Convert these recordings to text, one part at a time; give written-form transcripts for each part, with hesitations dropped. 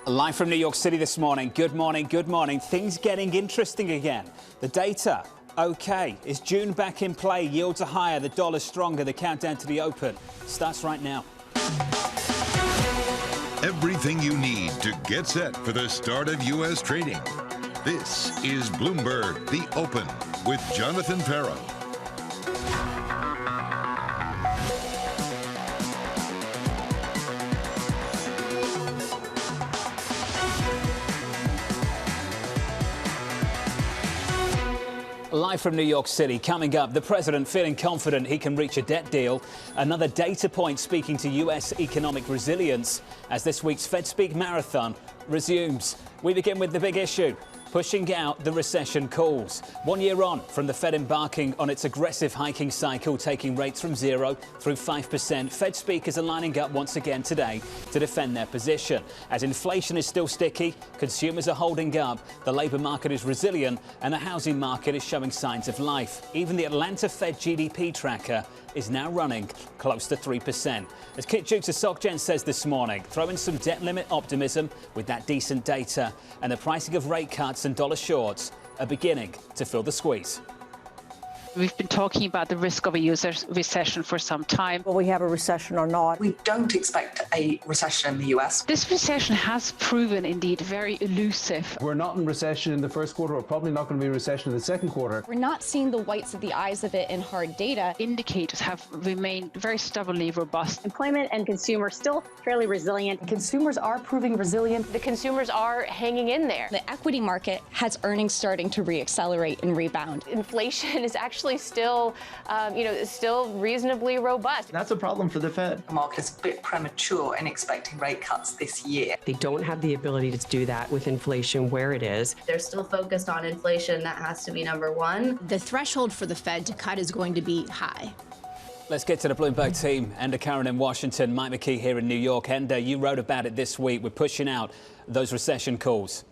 Live from New York City this morning. Good morning, good morning. Things getting interesting again. The data, okay. Is June back in play? Yields are higher, the dollar's stronger. The countdown to the open starts right now. Everything you need to get set for the start of U.S. trading. This is Bloomberg, The Open, with Jonathan Ferro. Live from New York City. Coming up, the president feeling confident he can reach a debt deal. Another data point speaking to U.S. economic resilience as this week's Fed Speak Marathon resumes. We begin with the big issue, pushing out the recession calls. 1 year on from the Fed embarking on its aggressive hiking cycle, taking rates from 0 through 5%. Fed speakers are lining up once again today to defend their position. As inflation is still sticky, consumers are holding up, the labour market is resilient, and the housing market is showing signs of life. Even the Atlanta Fed GDP tracker is now running close to 3%. As Kit Jukes of SocGen says this morning, throw in some debt limit optimism with that decent data, and the pricing of rate cuts and dollar shorts are beginning to feel the squeeze. We've been talking about the risk of a U.S. recession for some time. Will we have a recession or not? We don't expect a recession in the U.S. This recession has proven indeed very elusive. We're not in recession in the first quarter. We're probably not going to be in recession in the second quarter. We're not seeing the whites of the eyes of it in hard data. Indicators have remained very stubbornly robust. Employment and consumers still fairly resilient. Consumers are proving resilient. The consumers are hanging in there. The equity market has earnings starting to reaccelerate and rebound. Inflation is actually still, still reasonably robust. That's a problem for the Fed. The market is a bit premature in expecting rate cuts this year. They don't have the ability to do that with inflation where it is. They're still focused on inflation. That has to be number one. The threshold for the Fed to cut is going to be high. Let's get to the Bloomberg team. Enda Karen in Washington, Mike McKee here in New York. Enda, you wrote about it this week. We're pushing out those recession calls.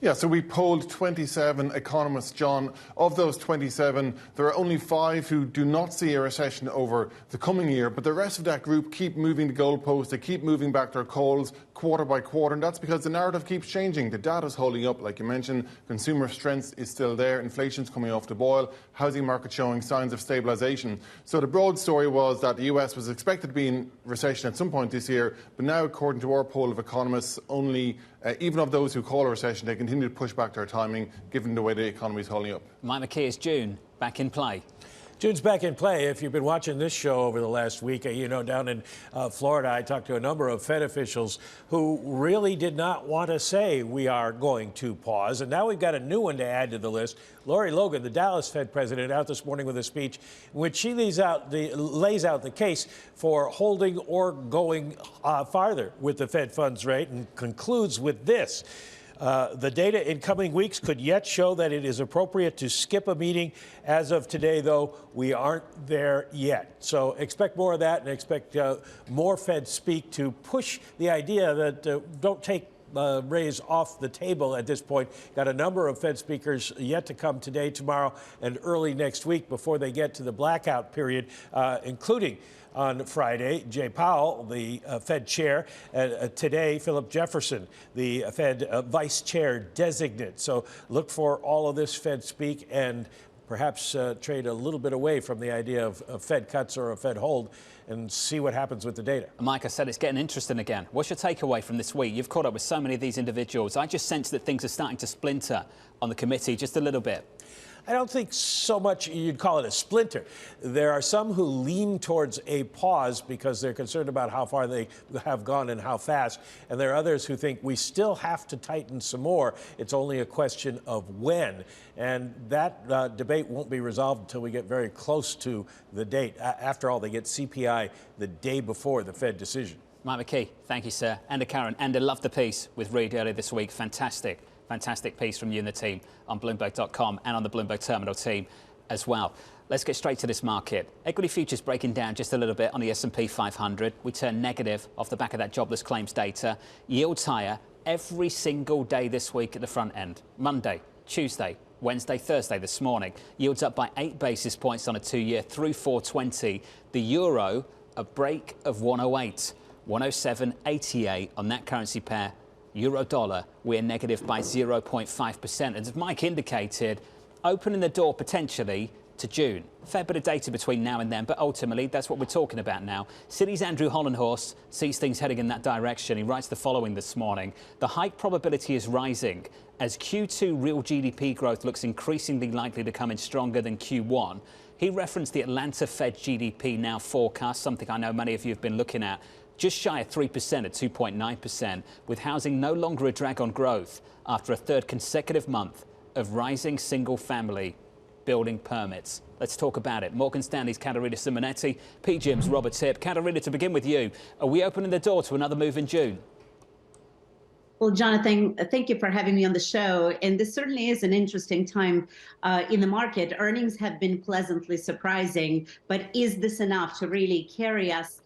Yeah, so we polled 27 economists, John. Of those 27, there are only 5 who do not see a recession over the coming year, but the rest of that group keep moving the goalposts. They keep moving back their calls quarter by quarter, and that's because the narrative keeps changing. The data's holding up, like you mentioned. Consumer strength is still there. Inflation's coming off the boil. Housing market showing signs of stabilization. So the broad story was that the US was expected to be in recession at some point this year, but now, according to our poll of economists, only even of those who call a recession, they continue to push back their timing, given the way the economy is holding up. Mike McKee, is June back in play? June's back in play. If you've been watching this show over the last week, down in Florida, I talked to a number of Fed officials who really did not want to say we are going to pause. And now we've got a new one to add to the list. Lori Logan, the Dallas Fed president, out this morning with a speech in which she lays out the case for holding or going farther with the Fed funds rate, and concludes with this. The data in coming weeks could yet show that it is appropriate to skip a meeting. As of today, though, we aren't there yet. So expect more of that, and expect more Fed speak to push the idea that don't take raise off the table at this point. Got a number of Fed speakers yet to come today, tomorrow, and early next week before they get to the blackout period, including on Friday, Jay Powell, the Fed chair. Today, Philip Jefferson, the Fed vice chair designate. So look for all of this Fed speak, and perhaps trade a little bit away from the idea of Fed cuts or a Fed hold, and see what happens with the data. Mike, I said it's getting interesting again. What's your takeaway from this week? You've caught up with so many of these individuals. I just sense that things are starting to splinter on the committee just a little bit. I don't think so much you'd call it a splinter. There are some who lean towards a pause because they're concerned about how far they have gone and how fast. And there are others who think we still have to tighten some more. It's only a question of when. And that debate won't be resolved until we get very close to the date. After all, they get CPI the day before the Fed decision. Mike McKee, thank you, sir. Enda Karen. Enda, loved the piece with Reid earlier this week. Fantastic. Fantastic piece from you and the team on Bloomberg.com and on the Bloomberg Terminal team as well. Let's get straight to this market. Equity futures breaking down just a little bit on the S&P 500. We turn negative off the back of that jobless claims data. Yields higher every single day this week at the front end. Monday, Tuesday, Wednesday, Thursday this morning. Yields up by 8 basis points on a 2-year through 420. The euro, a break of 108. 107.88 on that currency pair. Euro dollar, we're negative by 0.5%. And as Mike indicated, opening the door potentially to June. Fair bit of data between now and then, but ultimately that's what we're talking about now. Citi's Andrew Hollenhorst sees things heading in that direction. He writes the following this morning. The hike probability is rising as Q2 real GDP growth looks increasingly likely to come in stronger than Q1. He referenced the Atlanta Fed GDP now forecast, something I know many of you have been looking at, just shy of 3% at 2.9%, with housing no longer a drag on growth after a third consecutive month of rising single-family building permits. Let's talk about it. Morgan Stanley's Caterina Simonetti, PGIM's Robert Hipp. Caterina, to begin with you, are we opening the door to another move in June? Well, Jonathan, thank you for having me on the show. And this certainly is an interesting time in the market. Earnings have been pleasantly surprising, but is this enough to really carry us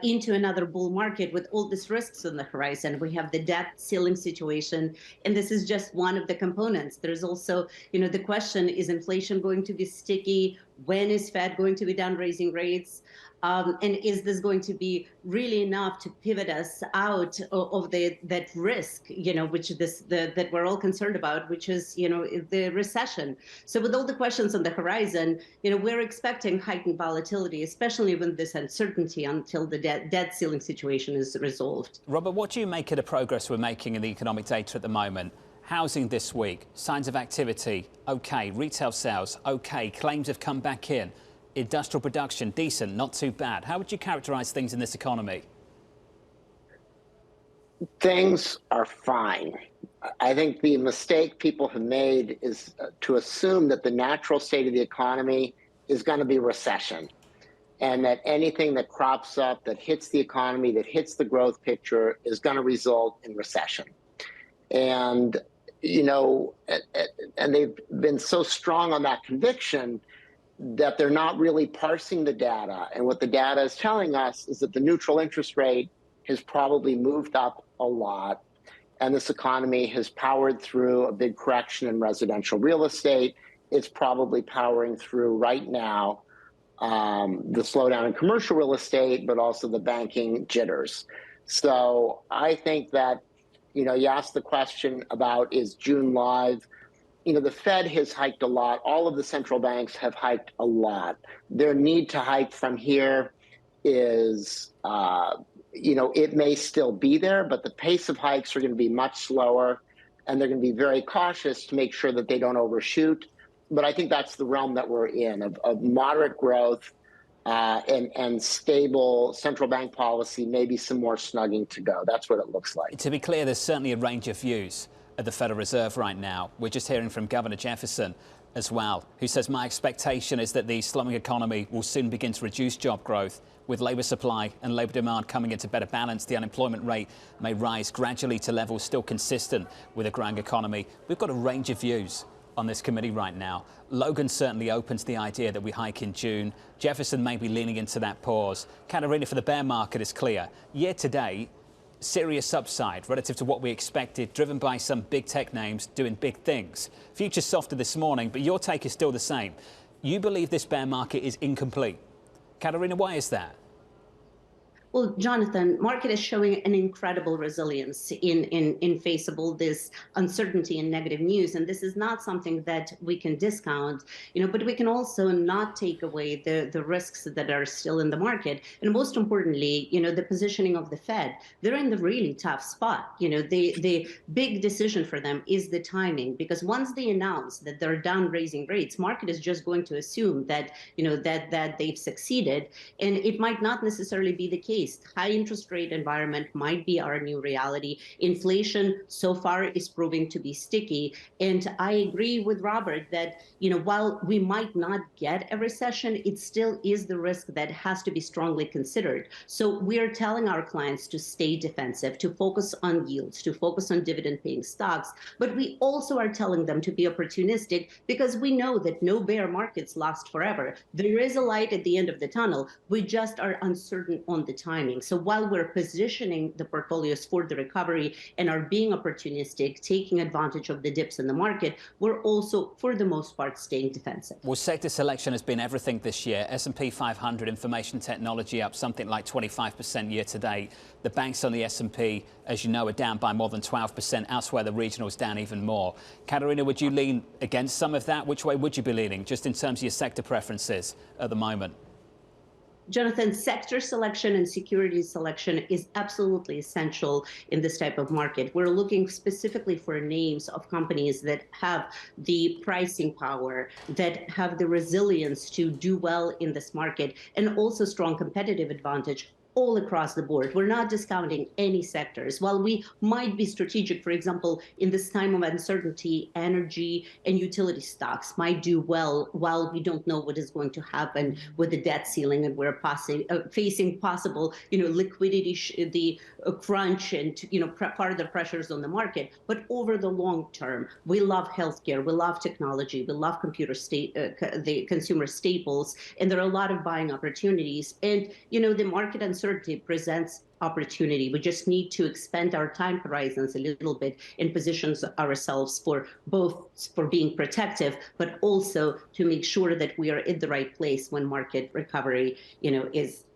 into another bull market with all these risks on the horizon? We have the debt ceiling situation, and this is just one of the components. There's also, the question, is inflation going to be sticky? When is Fed going to be done raising rates? And is this going to be really enough to pivot us out of that risk, which that we're all concerned about, which is, the recession. So with all the questions on the horizon, we're expecting heightened volatility, especially when this uncertainty until the debt ceiling situation is resolved. Robert, what do you make of the progress we're making in the economic data at the moment? Housing this week, signs of activity, okay. Retail sales, okay. Claims have come back in. Industrial production, decent, not too bad. How would you characterize things in this economy? Things are fine. I think the mistake people have made is to assume that the natural state of the economy is going to be recession, and that anything that crops up that hits the economy, that hits the growth picture, is going to result in recession. And, and they've been so strong on that conviction that they're not really parsing the data. And what the data is telling us is that the neutral interest rate has probably moved up a lot, and this economy has powered through a big correction in residential real estate. It's probably powering through right now the slowdown in commercial real estate, but also the banking jitters. So I think that, you asked the question about, is June live? The Fed has hiked a lot. All of the central banks have hiked a lot. Their need to hike from here is, it may still be there, but the pace of hikes are going to be much slower, and they're going to be very cautious to make sure that they don't overshoot. But I think that's the realm that we're in, of moderate growth and stable central bank policy, maybe some more snugging to go. That's what it looks like. To be clear, there's certainly a range of views at the Federal Reserve right now. We're just hearing from Governor Jefferson as well, who says, my expectation is that the slowing economy will soon begin to reduce job growth. With labour supply and labour demand coming into better balance, the unemployment rate may rise gradually to levels still consistent with a growing economy. We've got a range of views on this committee right now. Logan certainly opens the idea that we hike in June. Jefferson may be leaning into that pause. Caterina, for the bear market is clear. Year to date, serious upside relative to what we expected, driven by some big tech names doing big things. Futures softer this morning, but your take is still the same. You believe this bear market is incomplete. Caterina, why is that? Well, Jonathan, market is showing an incredible resilience in face of all this uncertainty and negative news. And this is not something that we can discount, but we can also not take away the risks that are still in the market. And most importantly, the positioning of the Fed. They're in the really tough spot. The big decision for them is the timing, because once they announce that they're done raising rates, market is just going to assume that, that they've succeeded. And it might not necessarily be the case. High interest rate environment might be our new reality. Inflation so far is proving to be sticky. And I agree with Robert that, while we might not get a recession, it still is the risk that has to be strongly considered. So we're telling our clients to stay defensive, to focus on yields, to focus on dividend paying stocks. But we also are telling them to be opportunistic, because we know that no bear markets last forever. There is a light at the end of the tunnel. We just are uncertain on the timing. So while we're positioning the portfolios for the recovery and are being opportunistic, taking advantage of the dips in the market, we're also, for the most part, staying defensive. Well, sector selection has been everything this year. S&P 500 information technology up something like 25% year to date. The banks on the S&P, as you know, are down by more than 12%. Elsewhere, the regionals down even more. Katerina, would you lean against some of that? Which way would you be leaning, just in terms of your sector preferences at the moment? Jonathan, sector selection and securities selection is absolutely essential in this type of market. We're looking specifically for names of companies that have the pricing power, that have the resilience to do well in this market, and also strong competitive advantage all across the board. We're not discounting any sectors. While we might be strategic, for example, in this time of uncertainty, energy and utility stocks might do well while we don't know what is going to happen with the debt ceiling, and we're facing possible, liquidity, the crunch, and further pressures on the market. But over the long term, we love healthcare, we love technology, we love the consumer staples, and there are a lot of buying opportunities. And the market uncertainty presents opportunity. We just need to expand our time horizons a little bit and positions ourselves for being protective, but also to make sure that we are in the right place when market recovery,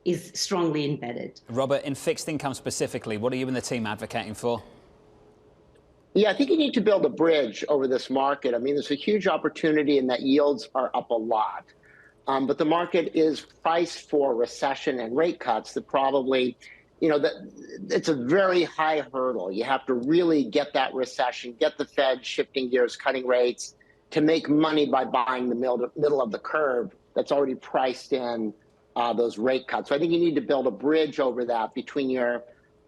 is strongly embedded. Robert, in fixed income specifically, what are you and the team advocating for? Yeah, I think you need to build a bridge over this market. I mean, there's a huge opportunity in that yields are up a lot. But the market is priced for recession and rate cuts that probably, it's a very high hurdle. You have to really get that recession, get the Fed shifting gears, cutting rates to make money by buying the middle of the curve that's already priced in those rate cuts. So I think you need to build a bridge over that between your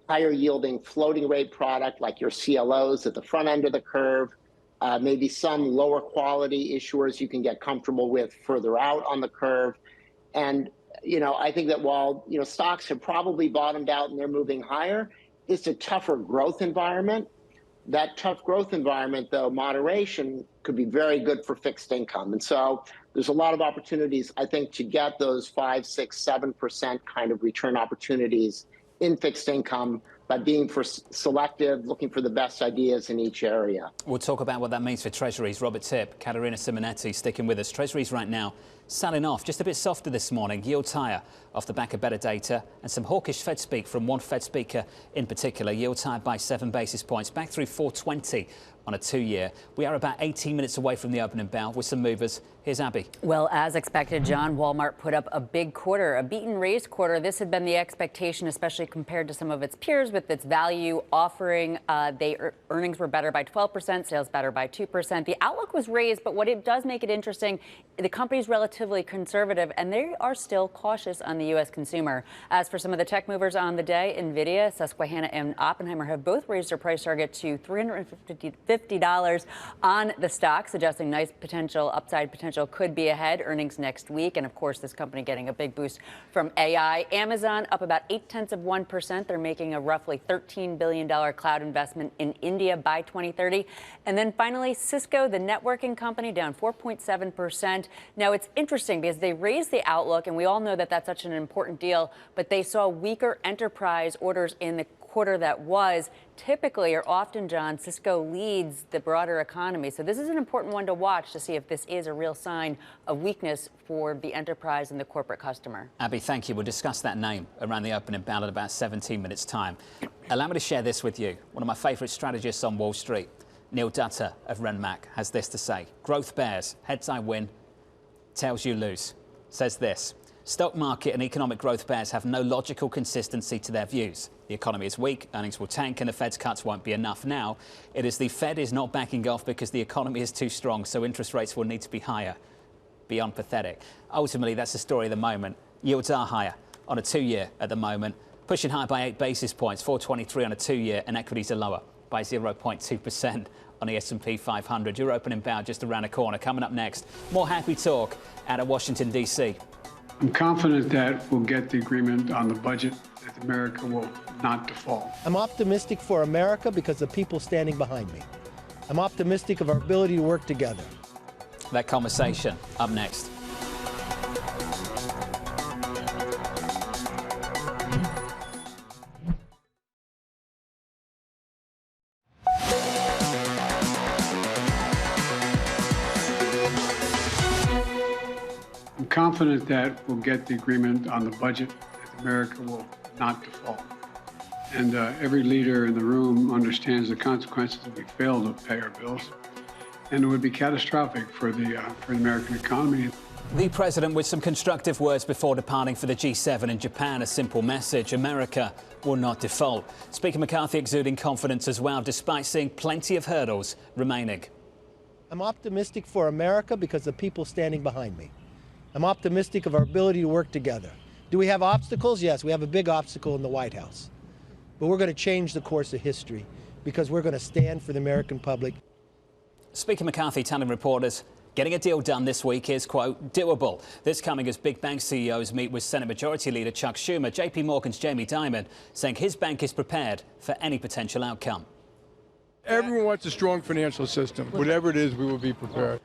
higher yielding floating rate product like your CLOs at the front end of the curve, maybe some lower quality issuers you can get comfortable with further out on the curve. And, I think that while, stocks have probably bottomed out and they're moving higher, it's a tougher growth environment. That tough growth environment, though, moderation could be very good for fixed income. And so there's a lot of opportunities, I think, to get those 5, 6, 7% kind of return opportunities in fixed income by being selective, looking for the best ideas in each area. We'll talk about what that means for Treasuries. Robert Tipp, Katerina Simonetti sticking with us. Treasuries right now selling off, just a bit softer this morning. Yields higher off the back of better data and some hawkish Fed speak from one Fed speaker in particular. Yields higher by 7 basis points, back through 420 on a 2-year. We are about 18 minutes away from the opening bell with some movers. Here's Abby. Well, as expected, John, Walmart put up a big quarter, a beat and raised quarter. This had been the expectation, especially compared to some of its peers with its value offering. Earnings were better by 12%, sales better by 2%. The outlook was raised, but what it does make it interesting, the company's relatively conservative, and they are still cautious on the U.S. consumer. As for some of the tech movers on the day, NVIDIA, Susquehanna, and Oppenheimer have both raised their price target to $350 on the stock, suggesting nice upside potential could be ahead. Earnings next week. And of course, this company getting a big boost from AI. Amazon up about 0.8%. They're making a roughly $13 billion cloud investment in India by 2030. And then finally, Cisco, the networking company, down 4.7%. Now, it's interesting because they raised the outlook, and we all know that that's such an important deal, but they saw weaker enterprise orders in the quarter that was. Typically, or often, John, Cisco leads the broader economy. So this is an important one to watch to see if this is a real sign of weakness for the enterprise and the corporate customer. Abby, thank you. We'll discuss that name around the opening bell in about 17 minutes' time. Allow me to share this with you. One of my favourite strategists on Wall Street, Neil Dutta of Renmac, has this to say. Growth bears, heads I win, tails you lose. Says this. Stock market and economic growth bears have no logical consistency to their views. The economy is weak, earnings will tank, and the Fed's cuts won't be enough now. It is the Fed is not backing off because the economy is too strong, so interest rates will need to be higher. Beyond pathetic. Ultimately, that's the story of the moment. Yields are higher on a 2-year at the moment, pushing higher by 8 basis points, 423 on a 2-year, and equities are lower by 0.2% on the S&P 500. Your opening bow just around the corner. Coming up next, more happy talk out of Washington, D.C. I'm confident that we'll get the agreement on the budget, that America will not default. I'm optimistic for America because of the people standing behind me. I'm optimistic of our ability to work together. That conversation up next. confident that we'll get the agreement on the budget, that America will not default. And every leader in the room understands the consequences if we fail to pay our bills. And it would be catastrophic for the American economy. The president with some constructive words before departing for the G7 in Japan. A simple message: America will not default. Speaker McCarthy exuding confidence as well, despite seeing plenty of hurdles remaining. I'm optimistic for America because of the people standing behind me. I'm optimistic of our ability to work together. Do we have obstacles? Yes, we have a big obstacle in the White House. But we're going to change the course of history because we're going to stand for the American public. Speaker McCarthy telling reporters getting a deal done this week is, quote, doable. This coming as big bank CEOs meet with Senate Majority Leader Chuck Schumer. JP Morgan's Jamie Dimon saying his bank is prepared for any potential outcome. Everyone wants a strong financial system. Whatever it is, we will be prepared.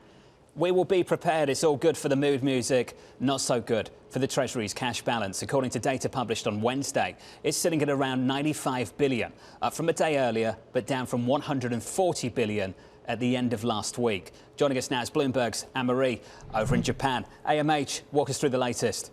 We will be prepared. It's all good for the mood music, not so good for the Treasury's cash balance. According to data published on Wednesday, it's sitting at around 95 billion, up from a day earlier, but down from 140 billion at the end of last week. Joining us now is Bloomberg's Anne-Marie over in Japan. AMH, walk us through the latest.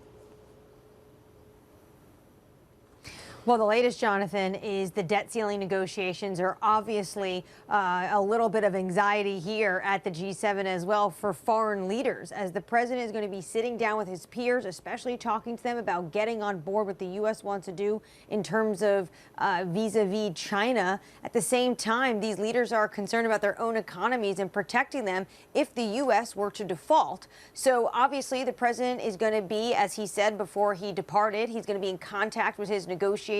Well, the latest, Jonathan, is the debt ceiling negotiations are obviously a little bit of anxiety here at the G7 as well for foreign leaders, as the president is going to be sitting down with his peers, especially talking to them about getting on board what the U.S. wants to do in terms of vis-a-vis China. At the same time, these leaders are concerned about their own economies and protecting them if the U.S. were to default. So obviously, the president is going to be, as he said before he departed, he's going to be in contact with his negotiators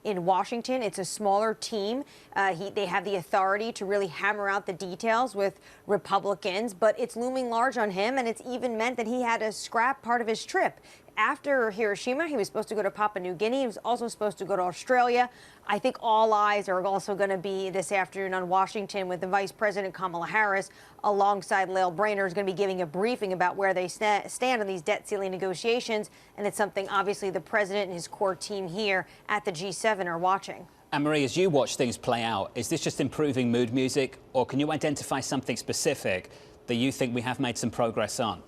in Washington. It's a smaller team. They have the authority to really hammer out the details with Republicans, but it's looming large on him, and it's even meant that he had to scrap part of his trip. After Hiroshima, he was supposed to go to Papua New Guinea. He was also supposed to go to Australia. I think all eyes are also going to be this afternoon on Washington with the Vice President Kamala Harris alongside Lael Brainerd is going to be giving a briefing about where they stand on these debt ceiling negotiations. And it's something obviously the president and his core team here at the G7 are watching. Anne-Marie, as you watch things play out, is this just improving mood music, or can you identify something specific that you think we have made some progress on?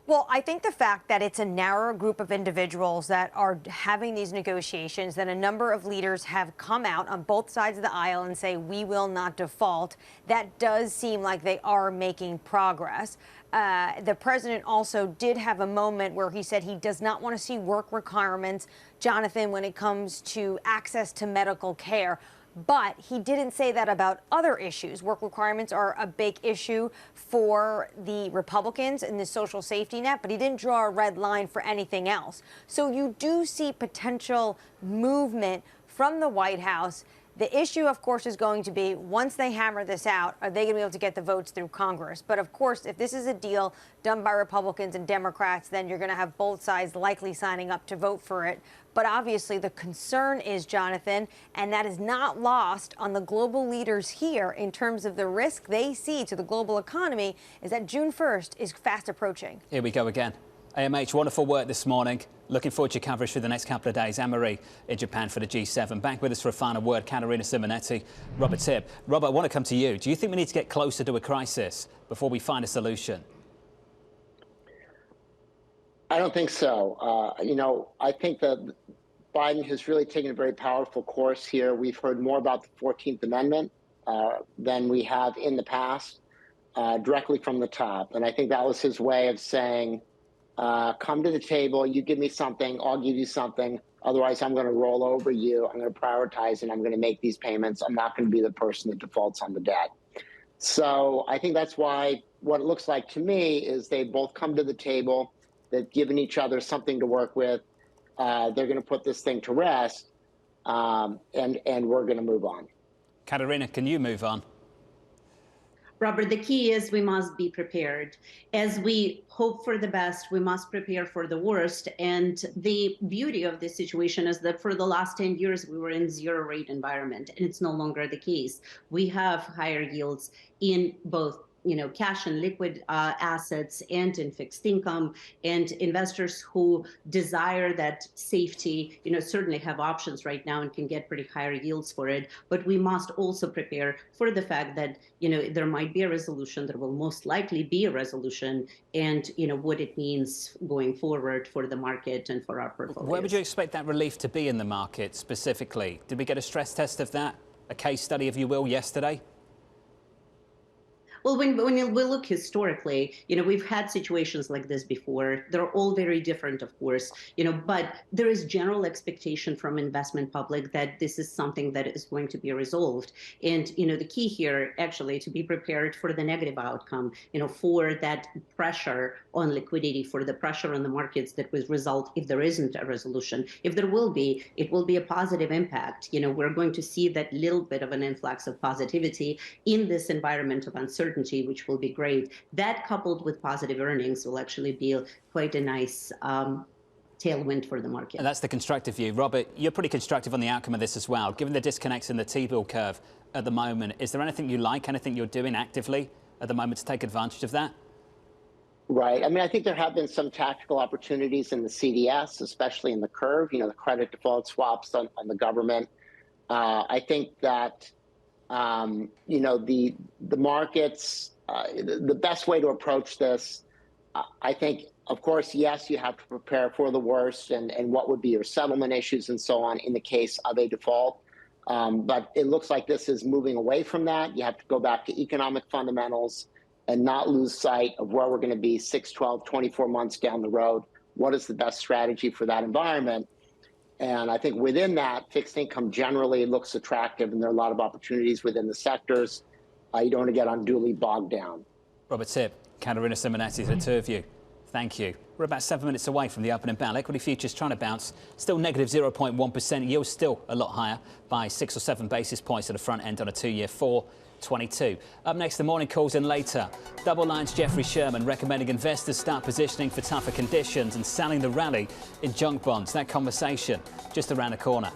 Well, I think the fact that it's a narrower group of individuals that are having these negotiations, that a number of leaders have come out on both sides of the aisle and say, we will not default, that does seem like they are making progress. The president also did have a moment where he said he does not want to see work requirements, Jonathan, when it comes to access to medical care. But he didn't say that about other issues. Work requirements are a big issue for the Republicans in the social safety net, but he didn't draw a red line for anything else. So you do see potential movement from the White House. The issue, of course, is going to be, once they hammer this out, are they going to be able to get the votes through Congress? But, of course, if this is a deal done by Republicans and Democrats, then you're going to have both sides likely signing up to vote for it. But obviously the concern is, Jonathan, and that is not lost on the global leaders here in terms of the risk they see to the global economy, is that June 1st is fast approaching. Here we go again. AMH, wonderful work this morning. Looking forward to your coverage for the next couple of days. Anne-Marie in Japan for the G7. Back with us for a final word, Caterina Simonetti, Robert Tipp. Robert, I want to come to you. Do you think we need to get closer to a crisis before we find a solution? I don't think so. I think that Biden has really taken a very powerful course here. We've heard more about the 14th Amendment than we have in the past, directly from the top. And I think that was his way of saying, come to the table, you give me something, I'll give you something. Otherwise, I'm going to roll over you. I'm going to prioritize and I'm going to make these payments. I'm not going to be the person that defaults on the debt. So I think that's why what it looks like to me is they both come to the table. They've given each other something to work with. They're going to put this thing to rest, and we're going to move on. Caterina, can you move on? Robert, the key is we must be prepared. As we hope for the best, we must prepare for the worst. And the beauty of this situation is that for the last 10 years, we were in zero-rate environment, and it's no longer the case. We have higher yields in both cash and liquid assets and in fixed income, and investors who desire that safety, certainly have options right now and can get pretty higher yields for it. But we must also prepare for the fact that, there might be a resolution, there will most likely be a resolution, and, what it means going forward for the market and for our portfolios. Where would you expect that relief to be in the market specifically? Did we get a stress test of that, a case study, if you will, yesterday? Well, when we look historically, we've had situations like this before. They're all very different, of course, but there is general expectation from investment public that this is something that is going to be resolved. And, the key here, actually, to be prepared for the negative outcome, for that pressure on liquidity, for the pressure on the markets that will result if there isn't a resolution. If there will be, it will be a positive impact. We're going to see that little bit of an influx of positivity in this environment of uncertainty, which will be great. That, coupled with positive earnings, will actually be quite a nice tailwind for the market. And that's the constructive view. Robert, you're pretty constructive on the outcome of this as well. Given the disconnects in the T-bill curve at the moment, is there anything you like, anything you're doing actively at the moment to take advantage of that? Right. I mean, I think there have been some tactical opportunities in the CDS, especially in the curve, the credit default swaps on the government. I think that the markets, the best way to approach this, I think, of course, yes, you have to prepare for the worst and what would be your settlement issues and so on in the case of a default. But it looks like this is moving away from that. You have to go back to economic fundamentals and not lose sight of where we're going to be 6, 12, 24 months down the road. What is the best strategy for that environment? And I think within that, fixed income generally looks attractive, and there are a lot of opportunities within the sectors. You don't want to get unduly bogged down. Robert Tipp, Katerina Simonetti, the two of you. Thank you. We're about 7 minutes away from the opening bell. Equity futures trying to bounce, still negative 0.1%. Yield still a lot higher by 6 or 7 basis points at the front end on a 2-year 4.22. Up next, the morning calls in later. Double Line's Jeffrey Sherman recommending investors start positioning for tougher conditions and selling the rally in junk bonds. That conversation just around the corner.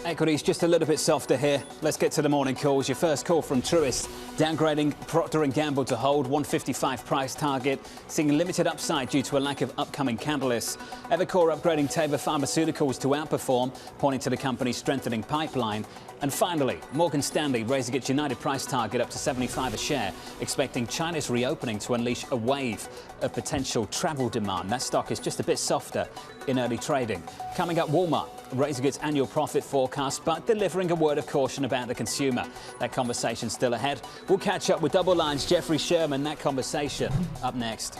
Equities just a little bit softer here. Let's get to the morning calls. Your first call from Truist, downgrading Procter & Gamble to hold, 155 price target, seeing limited upside due to a lack of upcoming catalysts. Evercore upgrading Teva Pharmaceuticals to outperform, pointing to the company's strengthening pipeline. And finally, Morgan Stanley raising its United price target up to 75 a share, expecting China's reopening to unleash a wave of potential travel demand. That stock is just a bit softer in early trading. Coming up, Walmart raising its annual profit forecast, but delivering a word of caution about the consumer. That conversation still ahead. We'll catch up with Double Line's Jeffrey Sherman. That conversation up next.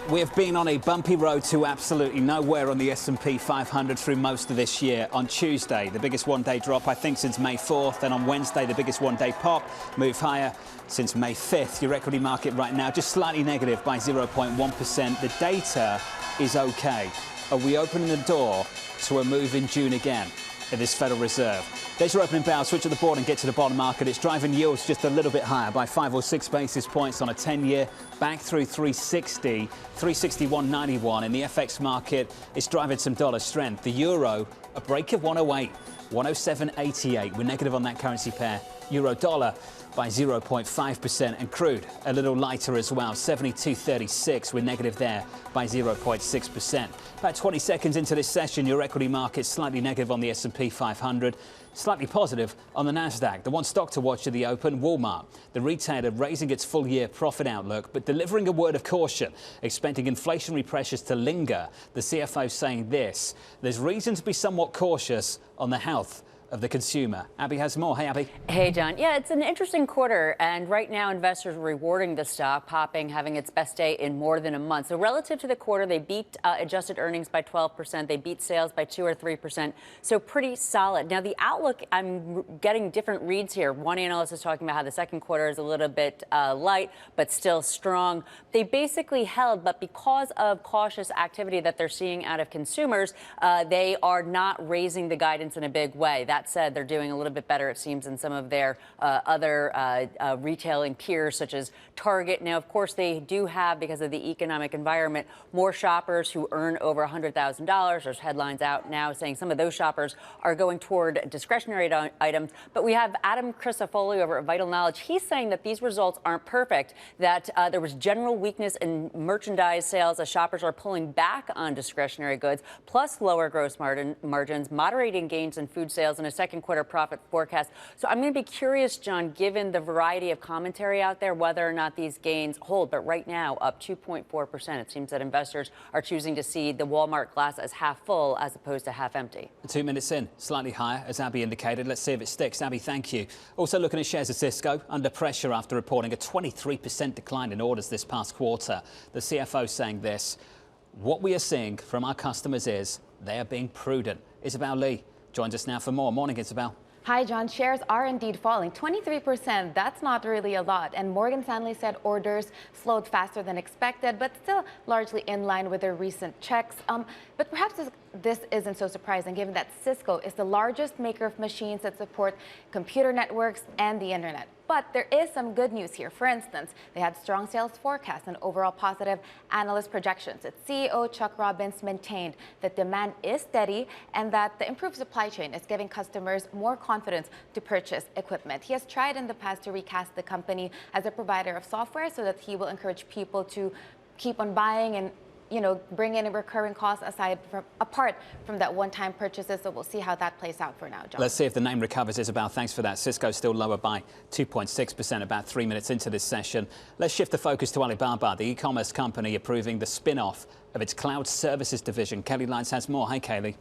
We have been on a bumpy road to absolutely nowhere on the S&P 500 through most of this year. On Tuesday, the biggest one-day drop, I think, since May 4th. Then on Wednesday, the biggest one-day pop, move higher since May 5th. Your equity market right now just slightly negative by 0.1%. The data is okay. Are we opening the door to a move in June again at this Federal Reserve? There's your opening bell. Switch to the board and get to the bond market. It's driving yields just a little bit higher by 5 or 6 basis points on a 10-year, back through 360, 361.91. In the FX market, it's driving some dollar strength. The euro, a break of 108, 107.88. We're negative on that currency pair. Euro dollar by 0.5%, and crude a little lighter as well, 72.36. We're negative there by 0.6%. About 20 seconds into this session, your equity market slightly negative on the S&P 500, slightly positive on the Nasdaq. The one stock to watch at the open, Walmart, the retailer raising its full-year profit outlook, but delivering a word of caution, expecting inflationary pressures to linger. The CFO saying this: there's reason to be somewhat cautious on the health of the consumer. Abby has more. Hey, Abby. Hey, John. Yeah, it's an interesting quarter, and right now investors are rewarding the stock, popping, having its best day in more than a month. So relative to the quarter, they beat adjusted earnings by 12%. They beat sales by 2 or 3%. So pretty solid. Now, the outlook, I'm getting different reads here. One analyst is talking about how the second quarter is a little bit light, but still strong. They basically held, but because of cautious activity that they're seeing out of consumers, they are not raising the guidance in a big way. That said, they're doing a little bit better, it seems, than some of their other retailing peers, such as Target. Now, of course, they do have, because of the economic environment, more shoppers who earn over $100,000. There's headlines out now saying some of those shoppers are going toward discretionary items. But we have Adam Crisafulli over at Vital Knowledge. He's saying that these results aren't perfect, that there was general weakness in merchandise sales as shoppers are pulling back on discretionary goods, plus lower gross margins, moderating gains in food sales, and a second quarter profit forecast. So I'm going to be curious, John, given the variety of commentary out there, whether or not these gains hold. But right now, up 2.4%. It seems that investors are choosing to see the Walmart glass as half full as opposed to half empty. 2 minutes in, slightly higher, as Abby indicated. Let's see if it sticks. Abby, thank you. Also looking at shares of Cisco, under pressure after reporting a 23% decline in orders this past quarter. The CFO saying this: what we are seeing from our customers is they are being prudent. Isabel Lee joins us now for more. Morning, Isabel. Hi, John. Shares are indeed falling. 23%, that's not really a lot. And Morgan Stanley said orders slowed faster than expected, but still largely in line with their recent checks. But perhaps this isn't so surprising, given that Cisco is the largest maker of machines that support computer networks and the internet. But there is some good news here. For instance, they had strong sales forecasts and overall positive analyst projections. Its CEO, Chuck Robbins, maintained that demand is steady and that the improved supply chain is giving customers more confidence to purchase equipment. He has tried in the past to recast the company as a provider of software so that he will encourage people to keep on buying and bring in a recurring cost apart from that one-time purchases. So we'll see how that plays out for now, John. Let's see if the name recovers, Isabel. Thanks for that. Cisco still lower by 2.6% about 3 minutes into this session. Let's shift the focus to Alibaba, the e-commerce company approving the spin-off of its cloud services division. Kelly Lyons has more. Hi, Kelly.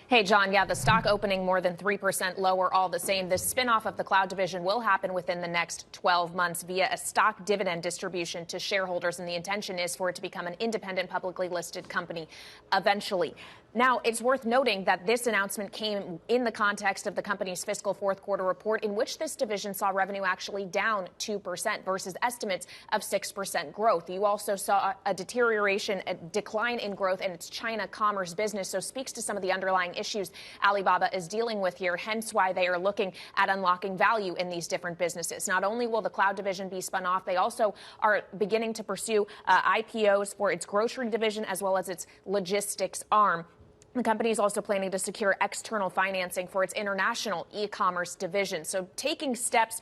Hey, John. Yeah, the stock opening more than 3% lower all the same. The spinoff of the cloud division will happen within the next 12 months via a stock dividend distribution to shareholders. And the intention is for it to become an independent, publicly listed company eventually. Now, it's worth noting that this announcement came in the context of the company's fiscal fourth quarter report, in which this division saw revenue actually down 2% versus estimates of 6% growth. You also saw a decline in growth in its China commerce business. So speaks to some of the underlying issues Alibaba is dealing with here, hence why they are looking at unlocking value in these different businesses. Not only will the cloud division be spun off, they also are beginning to pursue IPOs for its grocery division as well as its logistics arm. The company is also planning to secure external financing for its international e-commerce division. So taking steps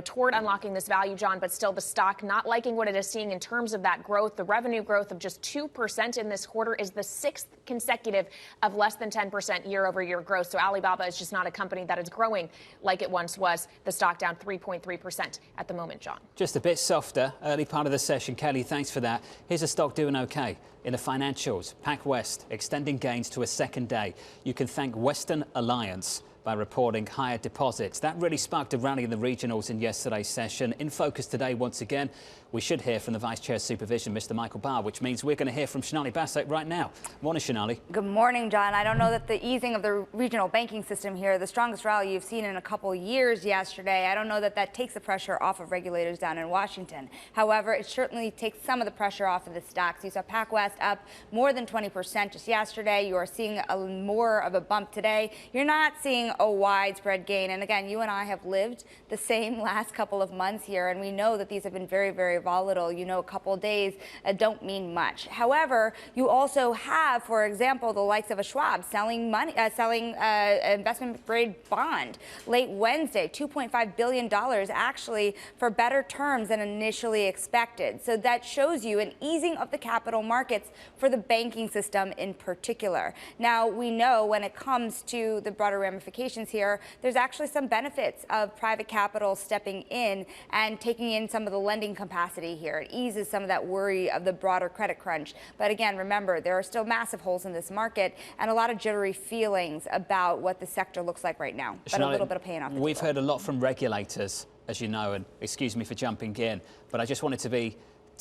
toward unlocking this value, John, but still the stock not liking what it is seeing in terms of that growth. The revenue growth of just 2% in this quarter is the sixth consecutive of less than 10% year-over-year growth. So Alibaba is just not a company that is growing like it once was. The stock down 3.3% at the moment, John. Just a bit softer early part of the session. Kelly, thanks for that. Here's a stock doing okay. In the financials, PacWest extending gains to a second day. You can thank Western Alliance by reporting higher deposits. That really sparked a rally in the regionals in yesterday's session. In focus today, once again, we should hear from the Vice Chair of Supervision, Mr. Michael Barr, which means we're going to hear from Shonali Bassett right now. Morning, Shonali. Good morning, John. I don't know that the easing of the regional banking system here, the strongest rally you've seen in a couple years yesterday, I don't know that that takes the pressure off of regulators down in Washington. However, it certainly takes some of the pressure off of the stocks. You saw PacWest up more than 20% just yesterday. You are seeing more of a bump today. You're not seeing a widespread gain. And again, you and I have lived the same last couple of months here, and we know that these have been very, very volatile. A couple of days don't mean much. However, you also have, for example, the likes of a Schwab selling investment grade bond late Wednesday, $2.5 billion actually for better terms than initially expected. So that shows you an easing of the capital markets for the banking system in particular. Now, we know when it comes to the broader ramifications implications here, there's actually some benefits of private capital stepping in and taking in some of the lending capacity here. It eases some of that worry of the broader credit crunch. But again, remember, there are still massive holes in this market and a lot of jittery feelings about what the sector looks like right now. But a little bit of pain off the We've table. heard a lot from regulators, as you know, and excuse me for jumping in, but I just wanted to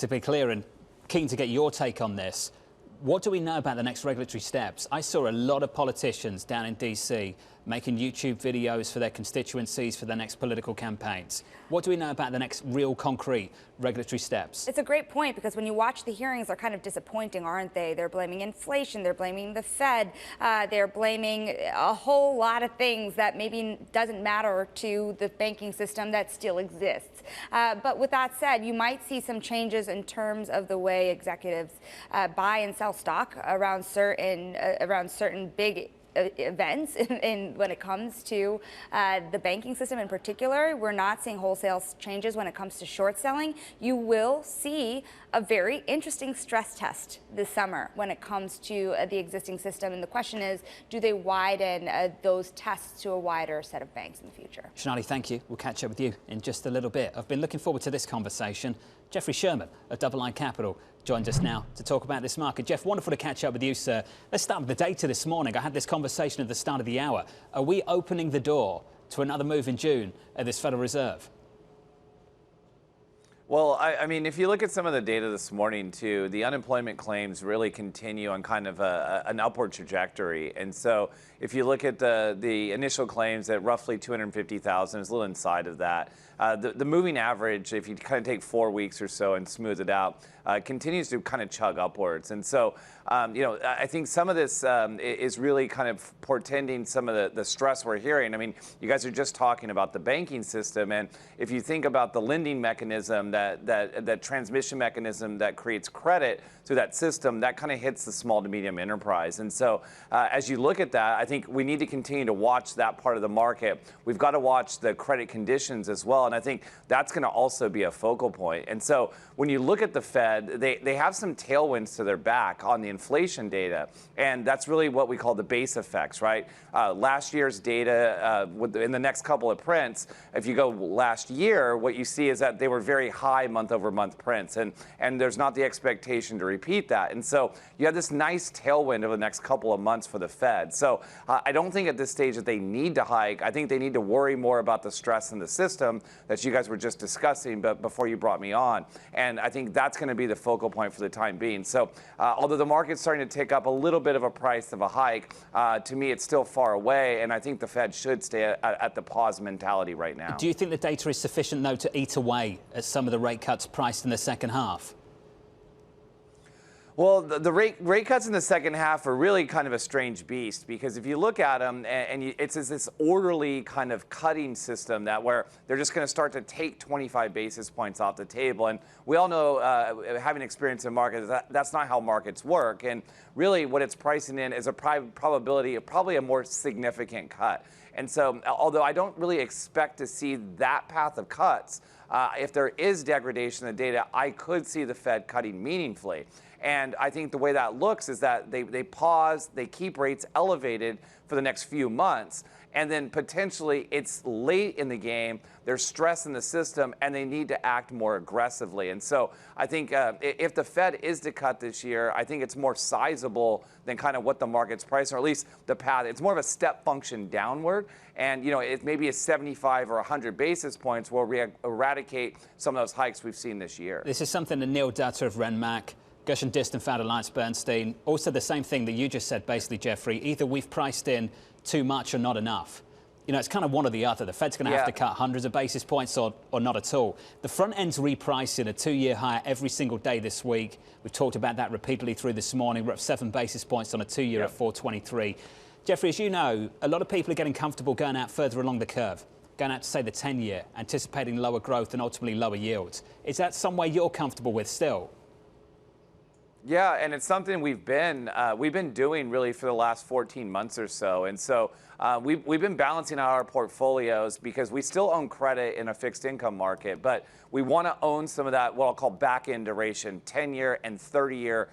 be clear and keen to get your take on this. What do we know about the next regulatory steps? I saw a lot of politicians down in DC making YouTube videos for their constituencies for their next political campaigns. What do we know about the next real concrete regulatory steps? It's a great point, because when you watch the hearings, they're kind of disappointing, aren't they? They're blaming inflation, they're blaming the Fed, they're blaming a whole lot of things that maybe doesn't matter to the banking system that still exists. But with that said, you might see some changes in terms of the way executives buy and sell stock around certain big events when it comes to the banking system in particular. We're not seeing wholesale changes when it comes to short selling. You will see a very interesting stress test this summer when it comes to the existing system. And the question is, do they widen those tests to a wider set of banks in the future? Shonali, thank you. We'll catch up with you in just a little bit. I've been looking forward to this conversation. Jeffrey Sherman of Double Line Capital joined us now to talk about this market. Jeff, wonderful to catch up with you, sir. Let's start with the data this morning. I had this conversation at the start of the hour. Are we opening the door to another move in June at this Federal Reserve? Well, I mean, if you look at some of the data this morning, too, the unemployment claims really continue on kind of an upward trajectory. And so if you look at the initial claims at roughly 250,000, it's a little inside of that. The moving average, if you kind of take 4 weeks or so and smooth it out, continues to kind of chug upwards. And so, you know, I think some of this is really kind of portending some of the stress we're hearing. I mean, you guys are just talking about the banking system. And if you think about the lending mechanism, that transmission mechanism that creates credit through that system, that kind of hits the small to medium enterprise. And so as you look at that, I think we need to continue to watch that part of the market. We've got to watch the credit conditions as well. And I think that's going to also be a focal point. And so when you look at the Fed, they have some tailwinds to their back on the inflation data. And that's really what we call the base effects, right? Last year's data in the next couple of prints, if you go last year, what you see is that they were very high month-over-month prints. And there's not the expectation to repeat that. And so you have this nice tailwind over the next couple of months for the Fed. So I don't think at this stage that they need to hike. I think they need to worry more about the stress in the system that you guys were just discussing but before you brought me on. And I think that's going to be the focal point for the time being. So although the market's starting to take up a little bit of a price of a hike, to me it's still far away. And I think the Fed should stay at the pause mentality right now. Do you think the data is sufficient, though, to eat away at some of the rate cuts priced in the second half? Well, the rate cuts in the second half are really kind of a strange beast, because if you look at them, it's this orderly kind of cutting system that where they're just going to start to take 25 basis points off the table. And we all know, having experience in markets, that's not how markets work. And really what it's pricing in is a probability of probably a more significant cut. And so although I don't really expect to see that path of cuts, if there is degradation in the data, I could see the Fed cutting meaningfully. And I think the way that looks is that they pause, they keep rates elevated for the next few months, and then potentially it's late in the game, there's stress in the system, and they need to act more aggressively. And so I think if the Fed is to cut this year, I think it's more sizable than kind of what the market's pricing, or at least the path. It's more of a step function downward. And, you know, it maybe a 75 or 100 basis points will eradicate some of those hikes we've seen this year. This is something that Neil Dutta of Renmac, Gershon Diston founder AllianceBernstein, also the same thing that you just said, basically, Jeffrey. Either we've priced in too much or not enough. You know, it's kind of one or the other. The Fed's going to have to cut hundreds of basis points or not at all. The front end's repricing a 2-year higher every single day this week. We've talked about that repeatedly through this morning. We're up 7 basis points on a 2-year at 423. Jeffrey, as you know, a lot of people are getting comfortable going out further along the curve, going out to, say, the 10-year, anticipating lower growth and ultimately lower yields. Is that some way you're comfortable with still? Yeah, and it's something we've been doing really for the last 14 months or so. And so we've been balancing out our portfolios because we still own credit in a fixed income market, but we want to own some of that, what I'll call back-end duration, 10-year and 30-year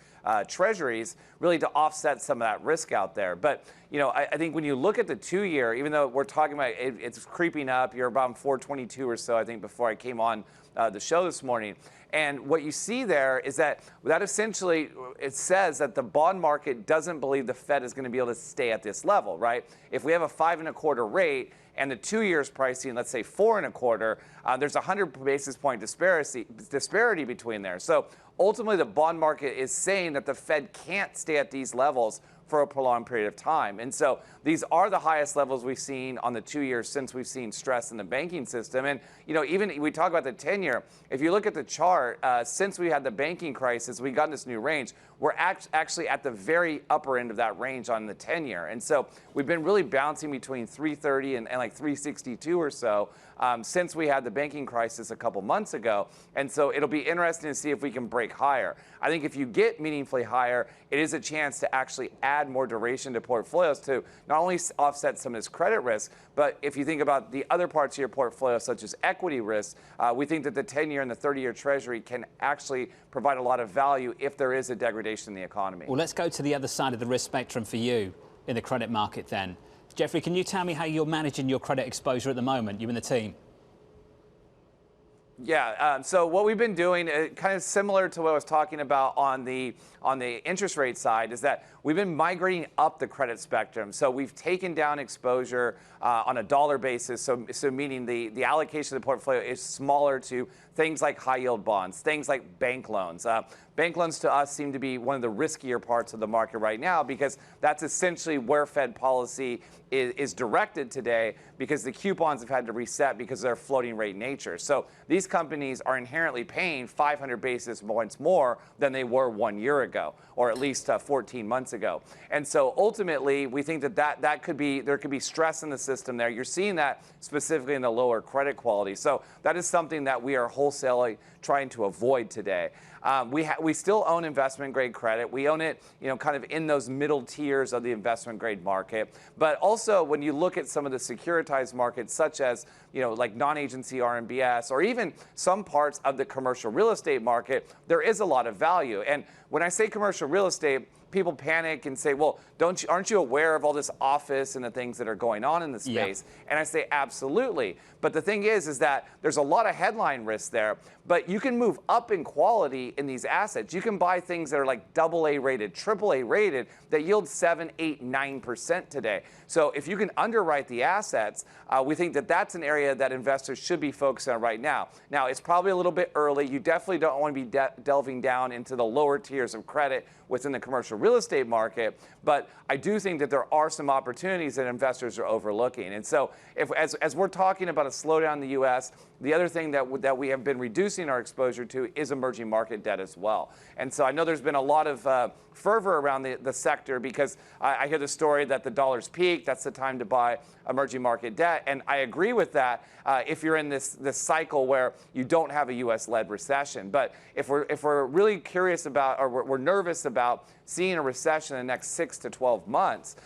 treasuries, really to offset some of that risk out there. But, I think when you look at the 2-year, even though we're talking about it's creeping up, you're about 422 or so, I think, before I came on the show this morning. And what you see there is that essentially it says that the bond market doesn't believe the Fed is going to be able to stay at this level, right? If we have a 5.25 rate and the 2 years pricing, let's say 4.25, there's 100 basis point disparity between there. So ultimately, the bond market is saying that the Fed can't stay at these levels for a prolonged period of time. And so these are the highest levels we've seen on the 2 years since we've seen stress in the banking system. And, even we talk about the 10-year, if you look at the chart, since we had the banking crisis, we got in this new range, we're actually at the very upper end of that range on the 10-year. And so we've been really bouncing between 330 and like 362 or so since we had the banking crisis a couple months ago. And so it'll be interesting to see if we can break higher. I think if you get meaningfully higher, it is a chance to actually add more duration to portfolios to not only offset some of this credit risk, but if you think about the other parts of your portfolio, such as equity risk, we think that the 10-year and the 30-year Treasury can actually provide a lot of value if there is a degradation in the economy. Well, let's go to the other side of the risk spectrum for you in the credit market then. Jeffrey, can you tell me how you're managing your credit exposure at the moment, you and the team? Yeah, so what we've been doing, kind of similar to what I was talking about on the interest rate side, is that we've been migrating up the credit spectrum. So we've taken down exposure on a dollar basis, so meaning the allocation of the portfolio is smaller to things like high yield bonds, things like bank loans. Bank loans to us seem to be one of the riskier parts of the market right now because that's essentially where Fed policy is directed today because the coupons have had to reset because of their floating rate nature. So these companies are inherently paying 500 basis points more than they were 1 year ago, or at least 14 months ago. And so ultimately, we think that there could be stress in the system there. You're seeing that specifically in the lower credit quality. So that is something that we are wholesaling trying to avoid today. We still own investment grade credit. We own it, kind of in those middle tiers of the investment grade market. But also, when you look at some of the securitized markets, such as like non-agency RMBS, or even some parts of the commercial real estate market, there is a lot of value. And when I say commercial real estate, people panic and say, well, aren't you aware of all this office and the things that are going on in the space? Yeah. And I say, absolutely. But the thing is that there's a lot of headline risk there, but you can move up in quality in these assets. You can buy things that are like AA rated, AAA rated, that yield 7, 8, 9% today. So if you can underwrite the assets, we think that that's an area that investors should be focused on right now. Now, it's probably a little bit early. You definitely don't want to be delving down into the lower tiers of credit within the commercial real estate market, but I do think that there are some opportunities that investors are overlooking. And so as we're talking about a slowdown in the U.S., the other thing that we have been reducing our exposure to is emerging market debt as well. And so I know there's been a lot of fervor around the sector because I hear the story that the dollar's peaked, that's the time to buy emerging market debt. And I agree with that if you're in this cycle where you don't have a U.S.-led recession. But if we're really curious about, or we're nervous about seeing a recession in the next 6 to 12 months,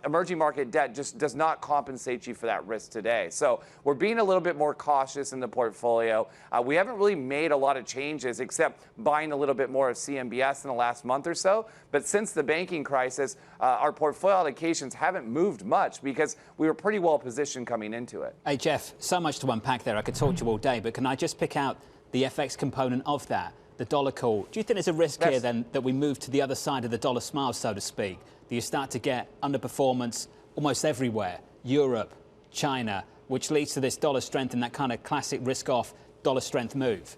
emerging market debt just does not compensate you for that risk today. So we're being a little bit more cautious in the portfolio. We haven't really made a lot of changes except buying a little bit more of CMBS in the last month or so. But since the banking crisis, our portfolio allocations haven't moved much because we were pretty well positioned coming into it. Hey, Jeff, so much to unpack there. I could talk to you all day, but can I just pick out the FX component of that? The dollar call. Do you think there's a risk here then that we move to the other side of the dollar smile, so to speak? That you start to get underperformance almost everywhere, Europe, China, which leads to this dollar strength and that kind of classic risk-off dollar strength move?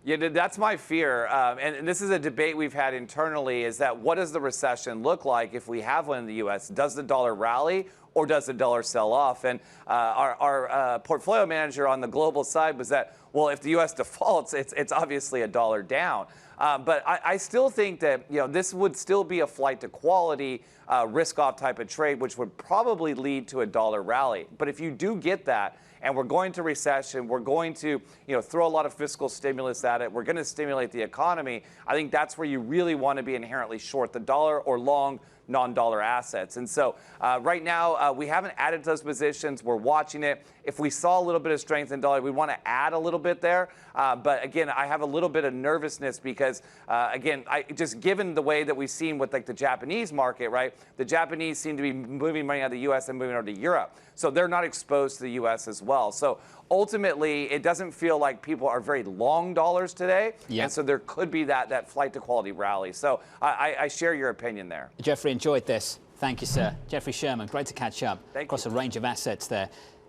Yeah, that's my fear. And this is a debate we've had internally, is that what does the recession look like if we have one in the U.S.? Does the dollar rally or does the dollar sell off? And our portfolio manager on the global side was that, well, if the U.S. defaults, it's obviously a dollar down. But I still think that this would still be a flight to quality, risk-off type of trade, which would probably lead to a dollar rally. But if you do get that, and we're going to recession, we're going to throw a lot of fiscal stimulus at it, we're going to stimulate the economy, I think that's where you really want to be inherently short the dollar or long non-dollar assets. And so right now, we haven't added to those positions. We're watching it. If we saw a little bit of strength in dollar, we want to add a little bit there. But again, I have a little bit of nervousness because, again, just given the way that we've seen with like the Japanese market, right? The Japanese seem to be moving money out of the U.S. and moving over to Europe. So they're not exposed to the U.S. as well. So ultimately, it doesn't feel like people are very long dollars today. Yeah. And so there could be that flight to quality rally. So I share your opinion there. Jeffrey, enjoyed this. Thank you, sir. Jeffrey Sherman, great to catch up across a range of assets there.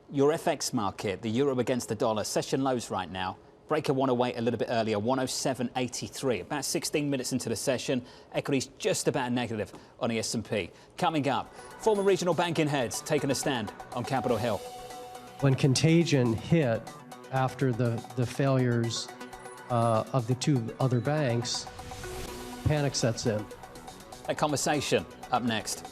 Your FX market, the euro against the dollar, session lows right now. Breaker 108 a little bit earlier, 107.83. About 16 minutes into the session, equities just about negative on the S&P. Coming up, former regional banking heads taking a stand on Capitol Hill. When Contagion hit after the failures of the two other banks, panic sets in. A conversation up next.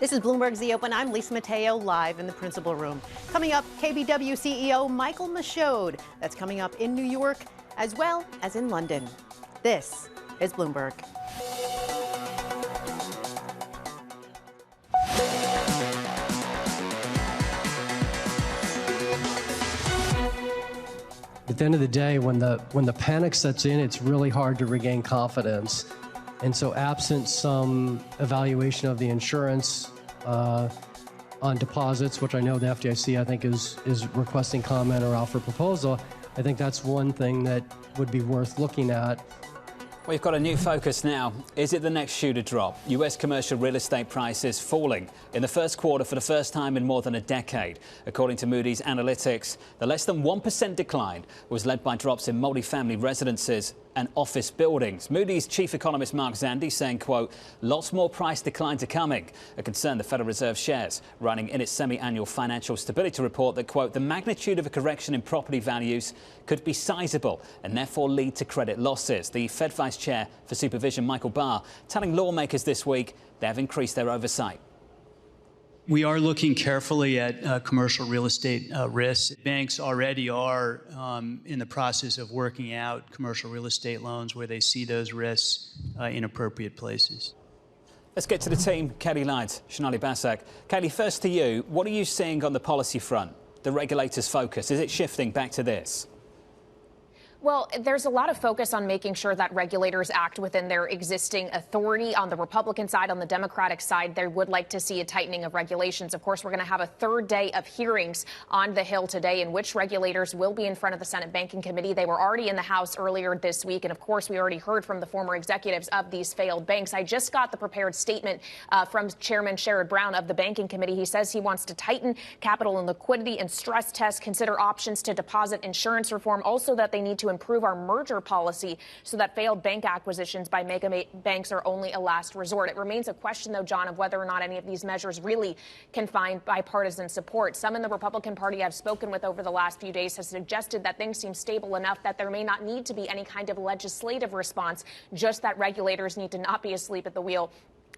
This is Bloomberg's The Open. I'm Lisa Mateo, live in the principal room. Coming up, KBW CEO Michael Michaud. That's coming up in New York as well as in London. This is Bloomberg. At the end of the day, when the panic sets in, it's really hard to regain confidence. And so absent some evaluation of the insurance on deposits, which I know the FDIC, I think, is requesting comment or offer proposal, I think that's one thing that would be worth looking at. We've got a new focus now. Is it the next shoe to drop? US commercial real estate prices falling in the first quarter for the first time in more than a decade. According to Moody's Analytics, the less than 1% decline was led by drops in multifamily residences and office buildings. Moody's chief economist Mark Zandi saying, quote, lots more price declines are coming. A concern the Federal Reserve shares, writing in its semi-annual financial stability report that, quote, the magnitude of a correction in property values could be sizable and therefore lead to credit losses. The Fed Vice Chair for Supervision, Michael Barr, telling lawmakers this week they have increased their oversight. We are looking carefully at commercial real estate risks. Banks already are in the process of working out commercial real estate loans where they see those risks in appropriate places. Let's get to the team. Kelly Lydes, Shonali Basak. Kelly, first to you. What are you seeing on the policy front? The regulators' focus, is it shifting back to this? Well, there's a lot of focus on making sure that regulators act within their existing authority. On the Republican side, on the Democratic side, they would like to see a tightening of regulations. Of course, we're going to have a third day of hearings on the Hill today in which regulators will be in front of the Senate Banking Committee. They were already in the House earlier this week. And of course, we already heard from the former executives of these failed banks. I just got the prepared statement from Chairman Sherrod Brown of the Banking Committee. He says he wants to tighten capital and liquidity and stress tests, consider options to deposit insurance reform, also that they need to improve our merger policy so that failed bank acquisitions by mega banks are only a last resort. It remains a question, though, John, of whether or not any of these measures really can find bipartisan support. Some in the Republican Party I've spoken with over the last few days have suggested that things seem stable enough that there may not need to be any kind of legislative response, just that regulators need to not be asleep at the wheel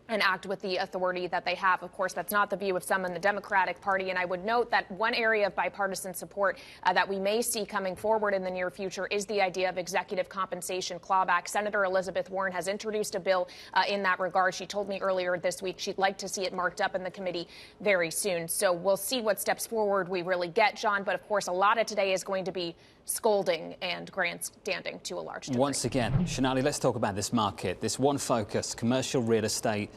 and act with the authority that they have. Of course, that's not the view of some in the Democratic Party. And I would note that one area of bipartisan support that we may see coming forward in the near future is the idea of executive compensation clawback. Senator Elizabeth Warren has introduced a bill in that regard. She told me earlier this week she'd like to see it marked up in the committee very soon. So we'll see what steps forward we really get, John. But of course, a lot of today is going to be scolding and grandstanding to a large degree. Once again, Shonali, let's talk about this market, this one focus, commercial real estate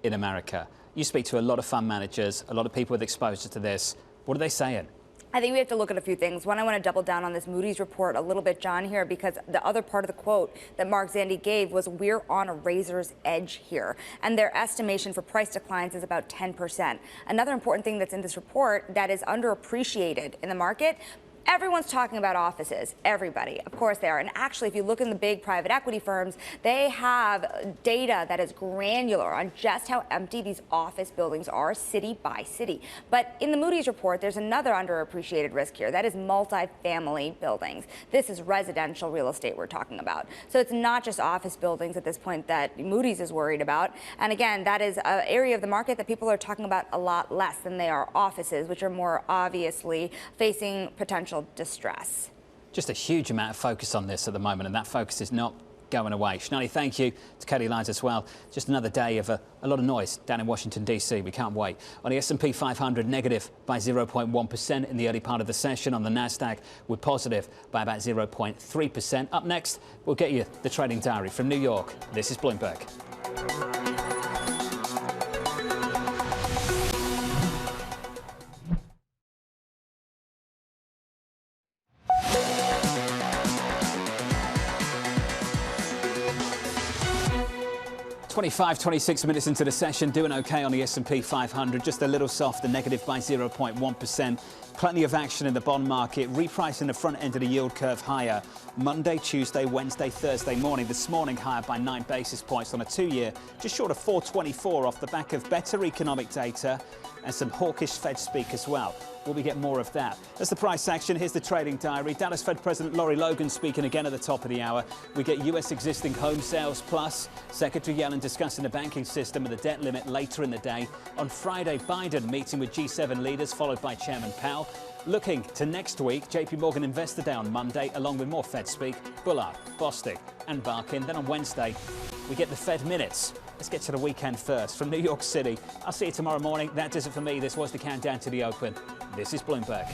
in America. You speak to a lot of fund managers, a lot of people with exposure to this. What are they saying? I think we have to look at a few things. One, I want to double down on this Moody's report a little bit, John, here, because the other part of the quote that Mark Zandi gave was we're on a razor's edge here. And their estimation for price declines is about 10%. Another important thing that's in this report that is underappreciated in the market, everyone's talking about offices. Everybody. Of course they are. And actually, if you look in the big private equity firms, they have data that is granular on just how empty these office buildings are city by city. But in the Moody's report, there's another underappreciated risk here. That is multifamily buildings. This is residential real estate we're talking about. So it's not just office buildings at this point that Moody's is worried about. And again, that is an area of the market that people are talking about a lot less than they are offices, which are more obviously facing potential financial distress. Just a huge amount of focus on this at the moment, and that focus is not going away. Shanali, thank you. To Katie Lyons as well. Just another day of a lot of noise down in Washington, D.C. We can't wait. On the S&P 500, negative by 0.1% in the early part of the session. On the NASDAQ, we're positive by about 0.3%. Up next, we'll get you the trading diary from New York. This is Bloomberg. 26 minutes into the session, doing okay on the S&P 500, just a little softer, negative by 0.1%. Plenty of action in the bond market, repricing the front end of the yield curve higher. Monday, Tuesday, Wednesday, Thursday morning. This morning higher by 9 basis points on a 2-year, just short of 424 off the back of better economic data and some hawkish Fed speak as well. Will we get more of that? That's the price action. Here's the trading diary. Dallas Fed President Lori Logan speaking again at the top of the hour. We get U.S. existing home sales plus Secretary Yellen discussing the banking system and the debt limit later in the day. On Friday, Biden meeting with G7 leaders, followed by Chairman Powell. Looking to next week, JP Morgan Investor Day on Monday, along with more Fed speak, Bullard, Bostic and Barkin. Then on Wednesday, we get the Fed minutes. Let's get to the weekend first. From New York City, I'll see you tomorrow morning. That does it for me. This was the Countdown to the Open. This is Bloomberg.